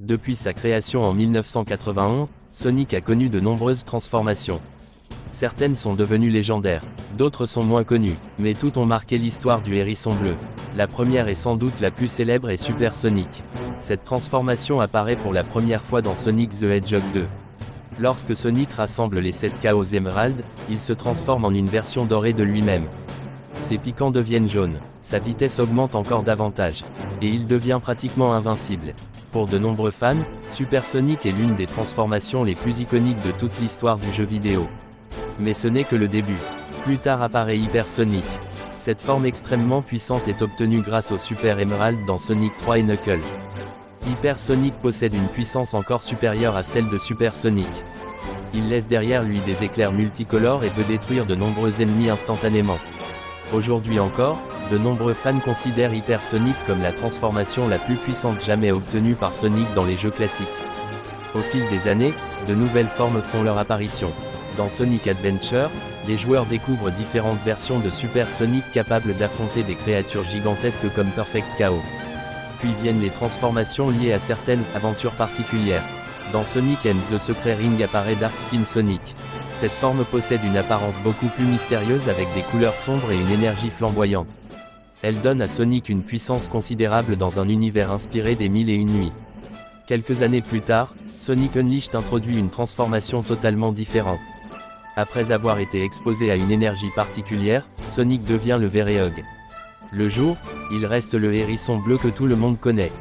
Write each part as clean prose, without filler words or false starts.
Depuis sa création en 1991, Sonic a connu de nombreuses transformations. Certaines sont devenues légendaires, d'autres sont moins connues, mais toutes ont marqué l'histoire du hérisson bleu. La première est sans doute la plus célèbre et Super Sonic. Cette transformation apparaît pour la première fois dans Sonic the Hedgehog 2. Lorsque Sonic rassemble les 7 Chaos Emerald, il se transforme en une version dorée de lui-même. Ses piquants deviennent jaunes, sa vitesse augmente encore davantage, et il devient pratiquement invincible. Pour de nombreux fans, Super Sonic est l'une des transformations les plus iconiques de toute l'histoire du jeu vidéo. Mais ce n'est que le début. Plus tard apparaît Hyper Sonic. Cette forme extrêmement puissante est obtenue grâce au Super Emerald dans Sonic 3 et Knuckles. Hyper Sonic possède une puissance encore supérieure à celle de Super Sonic. Il laisse derrière lui des éclairs multicolores et peut détruire de nombreux ennemis instantanément. Aujourd'hui encore, de nombreux fans considèrent Hyper Sonic comme la transformation la plus puissante jamais obtenue par Sonic dans les jeux classiques. Au fil des années, de nouvelles formes font leur apparition. Dans Sonic Adventure, les joueurs découvrent différentes versions de Super Sonic capables d'affronter des créatures gigantesques comme Perfect Chaos. Puis viennent les transformations liées à certaines aventures particulières. Dans Sonic and the Secret Ring apparaît Dark Spin Sonic. Cette forme possède une apparence beaucoup plus mystérieuse avec des couleurs sombres et une énergie flamboyante. Elle donne à Sonic une puissance considérable dans un univers inspiré des Mille et une nuits. Quelques années plus tard, Sonic Unleashed introduit une transformation totalement différente. Après avoir été exposé à une énergie particulière, Sonic devient le Véréog. Le jour, il reste le hérisson bleu que tout le monde connaît.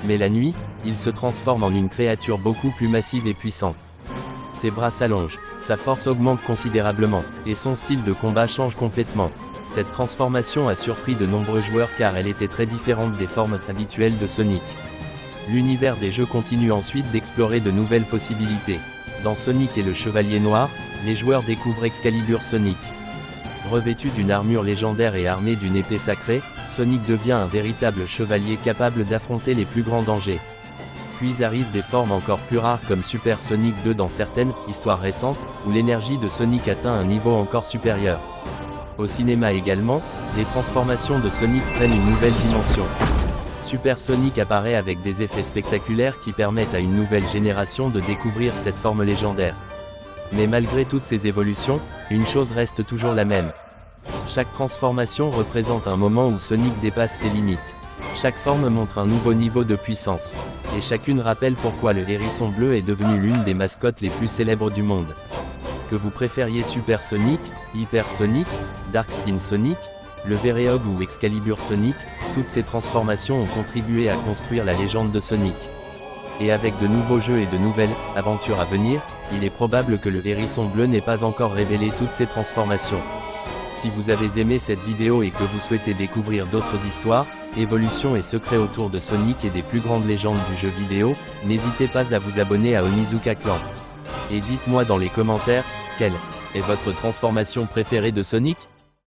Mais la nuit, il se transforme en une créature beaucoup plus massive et puissante. Ses bras s'allongent, sa force augmente considérablement, et son style de combat change complètement. Cette transformation a surpris de nombreux joueurs car elle était très différente des formes habituelles de Sonic. L'univers des jeux continue ensuite d'explorer de nouvelles possibilités. Dans Sonic et le Chevalier Noir, les joueurs découvrent Excalibur Sonic. Revêtu d'une armure légendaire et armé d'une épée sacrée, Sonic devient un véritable chevalier capable d'affronter les plus grands dangers. Puis arrivent des formes encore plus rares comme Super Sonic 2 dans certaines histoires récentes, où l'énergie de Sonic atteint un niveau encore supérieur. Au cinéma également, les transformations de Sonic prennent une nouvelle dimension. Super Sonic apparaît avec des effets spectaculaires qui permettent à une nouvelle génération de découvrir cette forme légendaire. Mais malgré toutes ces évolutions, une chose reste toujours la même. Chaque transformation représente un moment où Sonic dépasse ses limites. Chaque forme montre un nouveau niveau de puissance. Et chacune rappelle pourquoi le hérisson bleu est devenu l'une des mascottes les plus célèbres du monde. Que vous préfériez Super Sonic, Hyper Sonic, Dark Spin Sonic, le Véréog ou Excalibur Sonic, toutes ces transformations ont contribué à construire la légende de Sonic. Et avec de nouveaux jeux et de nouvelles aventures à venir, il est probable que le hérisson bleu n'ait pas encore révélé toutes ces transformations. Si vous avez aimé cette vidéo et que vous souhaitez découvrir d'autres histoires, évolutions et secrets autour de Sonic et des plus grandes légendes du jeu vidéo, n'hésitez pas à vous abonner à Onizuka Clan. Et dites-moi dans les commentaires, quelle est votre transformation préférée de Sonic ?